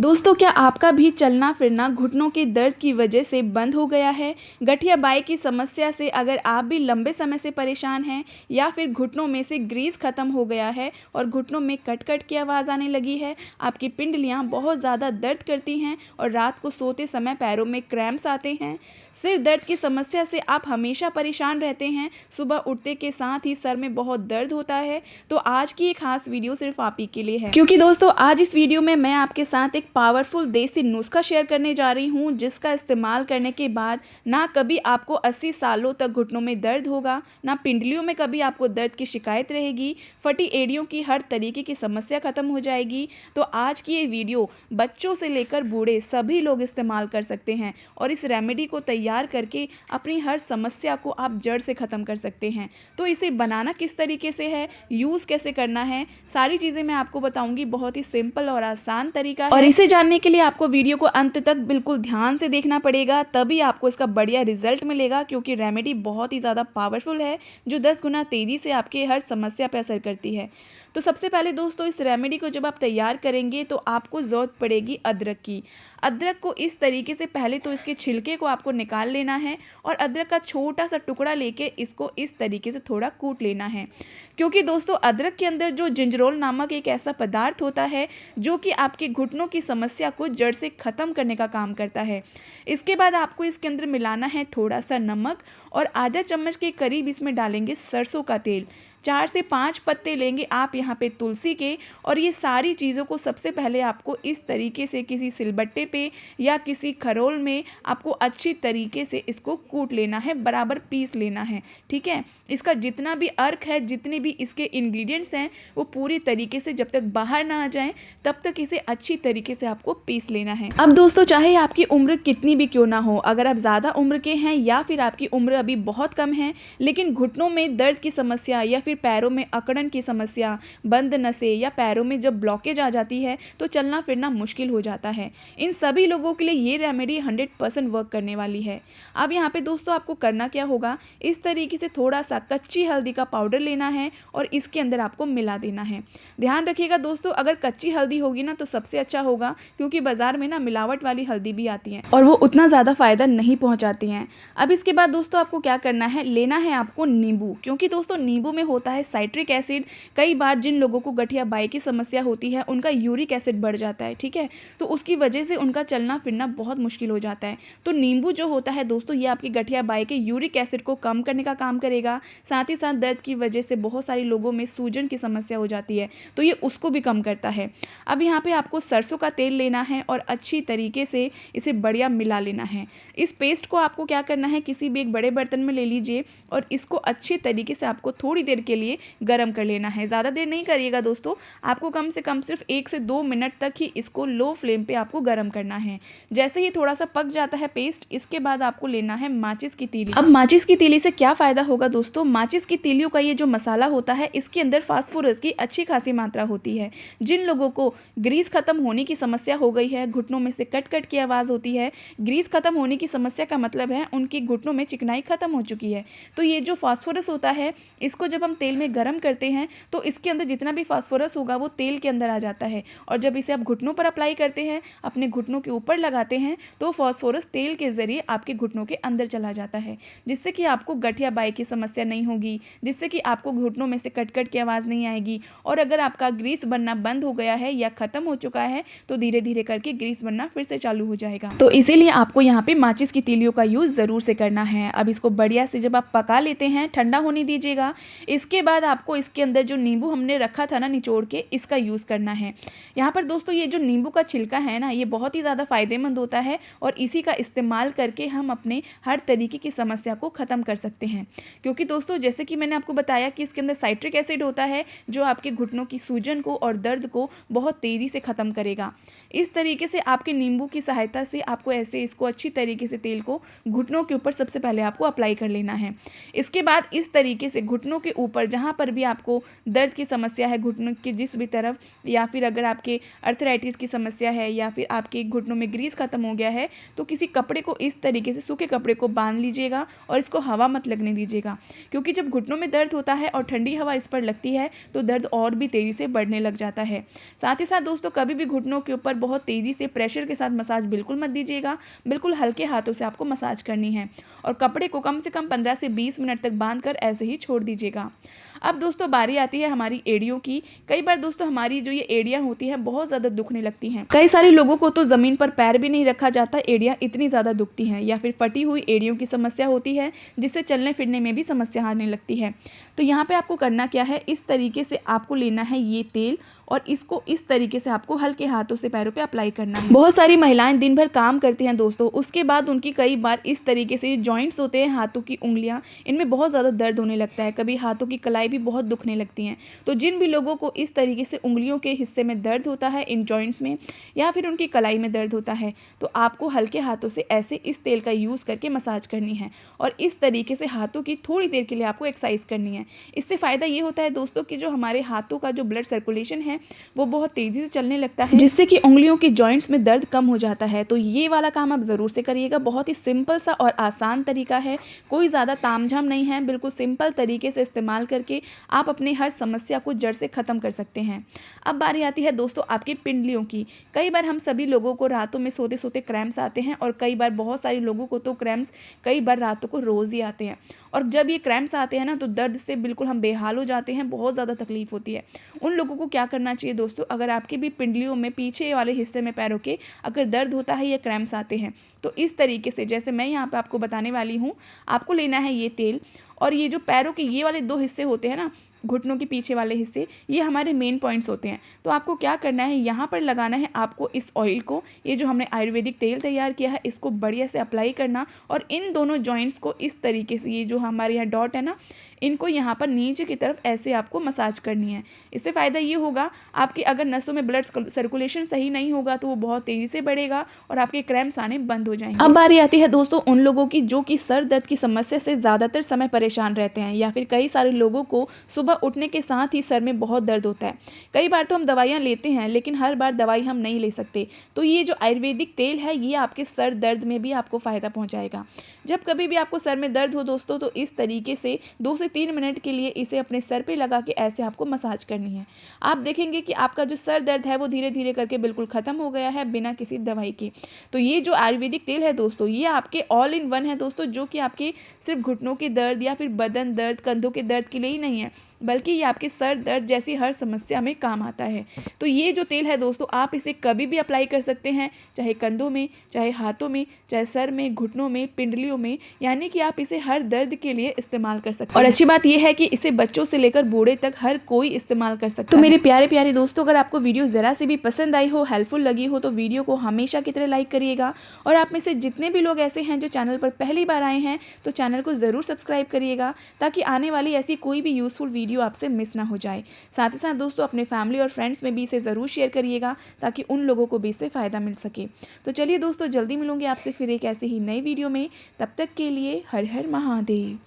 दोस्तों, क्या आपका भी चलना फिरना घुटनों के दर्द की वजह से बंद हो गया है? गठिया बाई की समस्या से अगर आप भी लंबे समय से परेशान हैं या फिर घुटनों में से ग्रीस खत्म हो गया है और घुटनों में कट-कट की आवाज़ आने लगी है, आपकी पिंडलियाँ बहुत ज़्यादा दर्द करती हैं और रात को सोते समय पैरों में क्रैम्प्स आते हैं, सिर दर्द की समस्या से आप हमेशा परेशान रहते हैं, सुबह उठते के साथ ही सर में बहुत दर्द होता है, तो आज की ये खास वीडियो सिर्फ आप ही के लिए है। क्योंकि दोस्तों, आज इस वीडियो में मैं आपके साथ एक पावरफुल देसी नुस्खा शेयर करने जा रही हूँ, जिसका इस्तेमाल करने के बाद ना कभी आपको 80 सालों तक घुटनों में दर्द होगा, ना पिंडलियों में कभी आपको दर्द की शिकायत रहेगी, फटी एड़ियों की हर तरीके की समस्या खत्म हो जाएगी। तो आज की ये वीडियो बच्चों से लेकर बूढ़े सभी लोग इस्तेमाल कर सकते हैं और इस रेमेडी को तैयार करके अपनी हर समस्या को आप जड़ से ख़त्म कर सकते हैं। तो इसे बनाना किस तरीके से है, यूज़ कैसे करना है, सारी चीज़ें मैं आपको बताऊंगी। बहुत ही सिंपल और आसान तरीका है और इसे जानने के लिए आपको वीडियो को अंत तक बिल्कुल ध्यान से देखना पड़ेगा, तभी आपको इसका बढ़िया रिजल्ट मिलेगा। क्योंकि रेमेडी बहुत ही ज़्यादा पावरफुल है, जो 10 गुना तेज़ी से आपके हर समस्या पर असर करती है। तो सबसे पहले दोस्तों, इस रेमेडी को जब आप तैयार करेंगे तो आपको ज़रूरत पड़ेगी अदरक की। अदरक को इस तरीके से पहले तो इसके छिलके को आपको निकाल लेना है और अदरक का छोटा सा टुकड़ा लेके इसको इस तरीके से थोड़ा कूट लेना है। क्योंकि दोस्तों, अदरक के अंदर जो जिंजरोल नामक एक ऐसा पदार्थ होता है जो कि आपके घुटनों की समस्या को जड़ से ख़त्म करने का काम करता है। इसके बाद आपको इसके अंदर मिलाना है थोड़ा सा नमक और आधा चम्मच के करीब इसमें डालेंगे सरसों का तेल। 4 से 5 पत्ते लेंगे आप यहाँ पे तुलसी के और ये सारी चीज़ों को सबसे पहले आपको इस तरीके से किसी सिलबट्टे पे या किसी खरोल में आपको अच्छी तरीके से इसको कूट लेना है, बराबर पीस लेना है। ठीक है, इसका जितना भी अर्क है, जितने भी इसके इंग्रेडिएंट्स हैं, वो पूरी तरीके से जब तक बाहर ना आ जाएं तब तक इसे अच्छी तरीके से आपको पीस लेना है। अब दोस्तों, चाहे आपकी उम्र कितनी भी क्यों ना हो, अगर आप ज़्यादा उम्र के हैं या फिर आपकी उम्र अभी बहुत कम है लेकिन घुटनों में दर्द की समस्या या फिर पैरों में अकड़न की समस्या, बंद नसें या पैरों में जब ब्लॉकेज आ जाती है तो चलना फिरना मुश्किल हो जाता है, इन सभी लोगों के लिए ये रेमेडी 100% वर्क करने वाली है। अब यहाँ पे दोस्तों आपको करना क्या होगा, इस तरीके से थोड़ा सा कच्ची हल्दी का पाउडर लेना है और इसके अंदर आपको मिला देना है। ध्यान रखिएगा दोस्तों, अगर कच्ची हल्दी होगी ना तो सबसे अच्छा होगा, क्योंकि बाजार में ना मिलावट वाली हल्दी भी आती है और वो उतना ज़्यादा फायदा नहीं पहुँचाती हैं। अब इसके बाद दोस्तों आपको क्या करना है, लेना है आपको नींबू। क्योंकि दोस्तों नींबू में होता है साइट्रिक एसिड। कई बार जिन लोगों को गठिया बाई की समस्या होती है उनका यूरिक एसिड बढ़ जाता है, ठीक है, तो उसकी वजह से उनका चलना फिरना बहुत मुश्किल हो जाता है। तो नींबू जो होता है दोस्तों, ये आपकी गठिया बाई के यूरिक एसिड को कम करने का काम करेगा। साथ ही साथ दर्द की वजह से बहुत सारे लोगों में सूजन की समस्या हो जाती है, तो ये उसको भी कम करता है। अब यहाँ पे आपको सरसों का तेल लेना है और अच्छी तरीके से इसे बढ़िया मिला लेना है। इस पेस्ट को आपको क्या करना है, किसी भी एक बड़े बर्तन में ले लीजिए और इसको अच्छी तरीके से आपको थोड़ी देर के लिए गर्म कर लेना है। ज़्यादा देर नहीं करिएगा दोस्तों, आपको कम से कम सिर्फ 1 से 2 मिनट तक ही इसको लो फ्लेम पे आपको गर्म करना है। जैसे ही थोड़ा सा पक जाता है पेस्ट, इसके बाद आपको लेना है माचिस की तीली। अब माचिस की तीली से क्या फ़ायदा होगा दोस्तों, माचिस की तीलियों का ये जो मसाला होता है, इसके अंदर फास्फोरस की अच्छी खासी मात्रा होती है। जिन लोगों को ग्रीस खत्म होने की समस्या हो गई है, घुटनों में से कट कट की आवाज़ होती है, ग्रीस खत्म होने की समस्या का मतलब है उनकी घुटनों में चिकनाई खत्म हो चुकी है, तो ये जो फास्फोरस होता है, इसको जब हम तेल में गर्म करते हैं तो इसके अंदर जितना भी फास्फोरस होगा वो तेल के अंदर आ जाता है और जब इसे आप घुटनों पर अप्लाई करते हैं, अपने घुटनों के ऊपर लगाते हैं, तो फास्फोरस तेल के ज़रिए आपके घुटनों के अंदर चला जाता है, जिससे कि आपको गठिया बाई की समस्या नहीं होगी, जिससे कि आपको घुटनों में से कट कट की आवाज़ नहीं आएगी। और अगर आपका ग्रीस बनना बंद हो गया है या ख़त्म हो चुका है तो धीरे धीरे करके ग्रीस बनना फिर से चालू हो जाएगा। तो इसीलिए आपको यहाँ पे माचिस की तीलियों का यूज़ ज़रूर से करना है। अब इसको बढ़िया से जब आप पका लेते हैं, ठंडा होने दीजिएगा। इसके बाद आपको इसके अंदर जो नींबू हमने रखा था ना निचोड़ के, इसका यूज़ करना है। यहाँ पर दोस्तों ये जो नींबू का छिलका है ना, ये बहुत ही ज़्यादा फ़ायदेमंद होता है और इसी का इस्तेमाल करके हम अपने हर तरीके की समस्या को ख़त्म कर सकते हैं। क्योंकि दोस्तों जैसे कि मैंने आपको बताया कि इसके अंदर साइट्रिक एसिड होता है जो आपके घुटनों की सूजन को और दर्द को बहुत तेज़ी से ख़त्म करेगा। इस तरीके से आपके नींबू की सहायता से आपको ऐसे इसको अच्छी तरीके से तेल को घुटनों के ऊपर सबसे पहले आपको अप्लाई कर लेना है। इसके बाद इस तरीके से घुटनों के ऊपर जहाँ पर भी आपको दर्द की समस्या है घुटनों के जिस भी तरफ, या फिर अगर आपके अर्थराइटिस की समस्या है या फिर आपके घुटनों में ग्रीस खत्म हो गया है, तो किसी कपड़े को इस तरीके से, सूखे कपड़े को बांध लीजिएगा और इसको हवा मत लगने दीजिएगा, क्योंकि जब घुटनों में दर्द होता है और ठंडी हवा इस पर लगती है तो दर्द और भी तेज़ी से बढ़ने लग जाता है। साथ ही साथ दोस्तों, कभी भी घुटनों के ऊपर बहुत तेज़ी से प्रेशर के साथ मसाज बिल्कुल मत दीजिएगा, बिल्कुल हल्के हाथों से आपको मसाज करनी है और कपड़े को कम से कम 15 से 20 मिनट तक बांध कर ऐसे ही छोड़ दीजिएगा। अब दोस्तों बारी आती है हमारी एड़ियों की। कई बार दोस्तों हमारी जो ये एड़ियाँ होती हैं बहुत ज़्यादा दुखने लगती हैं। कई सारे लोगों को तो ज़मीन पर पैर भी नहीं रखा जाता, एड़ियाँ इतनी ज़्यादा दुखती हैं, या फिर फटी हुई एड़ियों की समस्या होती है जिससे चलने फिरने में भी समस्या आने लगती है। तो यहाँ पे आपको करना क्या है, इस तरीके से आपको लेना है ये तेल और इसको इस तरीके से आपको हल्के हाथों से पैरों पे अप्लाई करना है। बहुत सारी महिलाएं दिन भर काम करती हैं दोस्तों, उसके बाद उनकी कई बार इस तरीके से जॉइंट्स होते हैं हाथों की उंगलियां, इनमें बहुत ज़्यादा दर्द होने लगता है, कभी हाथों की कलाई भी बहुत दुखने लगती हैं। तो जिन भी लोगों को इस तरीके से उंगलियों के हिस्से में दर्द होता है, इन जॉइंट्स में या फिर उनकी कलाई में दर्द होता है, तो आपको हल्के हाथों से ऐसे इस तेल का यूज़ करके मसाज करनी है और इस तरीके से हाथों की थोड़ी देर के लिए आपको एक्सरसाइज करनी है। इससे फ़ायदा ये होता है दोस्तों कि जो हमारे हाथों का जो ब्लड सर्कुलेशन है वो बहुत तेज़ी से चलने लगता है, जिससे कि उंगलियों की जॉइंट्स में दर्द कम हो जाता है। तो ये वाला काम आप ज़रूर से करिएगा, बहुत ही सिंपल सा और आसान तरीका है, कोई ज़्यादा तामझाम नहीं है, बिल्कुल सिंपल तरीके से इस्तेमाल करके आप अपने हर समस्या को जड़ से ख़त्म कर सकते हैं। अब बारी आती है दोस्तों आपकी पिंडलियों की। कई बार हम सभी लोगों को रातों में सोते सोते क्रैम्प्स आते हैं और कई बार बहुत सारे लोगों को तो क्रैम्प्स कई बार रातों को रोज़ ही आते हैं, और जब ये क्रैम्प्स आते हैं ना तो दर्द से बिल्कुल हम बेहाल हो जाते हैं, बहुत ज़्यादा तकलीफ़ होती है। उन लोगों को क्या करना चाहिए दोस्तों, अगर आपके भी पिंडलियों में पीछे वाले हिस्से में पैरों के अगर दर्द होता है या क्रैम्प्स आते हैं, तो इस तरीके से जैसे मैं यहाँ पे आपको बताने वाली हूँ, आपको लेना है ये तेल और ये जो पैरों के ये वाले 2 हिस्से होते हैं ना, घुटनों के पीछे वाले हिस्से, ये हमारे मेन पॉइंट्स होते हैं। तो आपको क्या करना है, यहाँ पर लगाना है आपको इस ऑयल को, ये जो हमने आयुर्वेदिक तेल तैयार किया है इसको बढ़िया से अप्लाई करना और इन दोनों जॉइंट्स को इस तरीके से, ये जो हमारे यहाँ डॉट है ना, इनको यहाँ पर नीचे की तरफ ऐसे आपको मसाज करनी है। इससे फ़ायदा ये होगा, आपकी अगर नसों में ब्लड सर्कुलेशन सही नहीं होगा तो वो बहुत तेज़ी से बढ़ेगा और आपके क्रैम्प्स आने बंद हो जाएंगे। अब बारी आती है दोस्तों उन लोगों की जो कि सर दर्द की समस्या से ज़्यादातर समय परेशान रहते हैं, या फिर कई सारे लोगों को सुबह उठने के साथ ही सर में बहुत दर्द होता है। कई बार तो हम दवाइयाँ लेते हैं लेकिन हर बार दवाई हम नहीं ले सकते, तो ये जो आयुर्वेदिक तेल है ये आपके सर दर्द में भी आपको फ़ायदा पहुँचाएगा। जब कभी भी आपको सर में दर्द हो दोस्तों, तो इस तरीके से 2 से 3 मिनट के लिए इसे अपने सर पे लगा के ऐसे आपको मसाज करनी है। आप देखेंगे कि आपका जो सर दर्द है वो धीरे धीरे करके बिल्कुल ख़त्म हो गया है बिना किसी दवाई के। तो ये जो आयुर्वेदिक तेल है दोस्तों, ये आपके ऑल इन वन है दोस्तों, जो कि आपके सिर्फ घुटनों के दर्द या फिर बदन दर्द, कंधों के दर्द के लिए ही नहीं है, बल्कि ये आपके सर दर्द जैसी हर समस्या में काम आता है। तो ये जो तेल है दोस्तों, आप इसे कभी भी अप्लाई कर सकते हैं, चाहे कंधों में, चाहे हाथों में, चाहे सर में, घुटनों में, पिंडलियों में, यानी कि आप इसे हर दर्द के लिए इस्तेमाल कर सकते हैं। और अच्छी बात यह है कि इसे बच्चों से लेकर बूढ़े तक हर कोई इस्तेमाल कर सकता है। तो मेरे प्यारे प्यारे दोस्तों, अगर आपको वीडियो ज़रा से भी पसंद आई हो, हेल्पफुल लगी हो, तो वीडियो को हमेशा की तरह लाइक करिएगा और आप में से जितने भी लोग ऐसे हैं जो चैनल पर पहली बार आए हैं, तो चैनल को ज़रूर सब्सक्राइब करिएगा ताकि आने वाली ऐसी कोई भी यूज़फुल वीडियो आपसे मिस ना हो जाए। साथ ही साथ दोस्तों अपने फैमिली और फ्रेंड्स में भी इसे ज़रूर शेयर करिएगा ताकि उन लोगों को भी इससे फ़ायदा मिल सके। तो चलिए दोस्तों, जल्दी मिलूंगी आपसे फिर एक ऐसे ही नई वीडियो में। तब तक के लिए हर हर महादेव।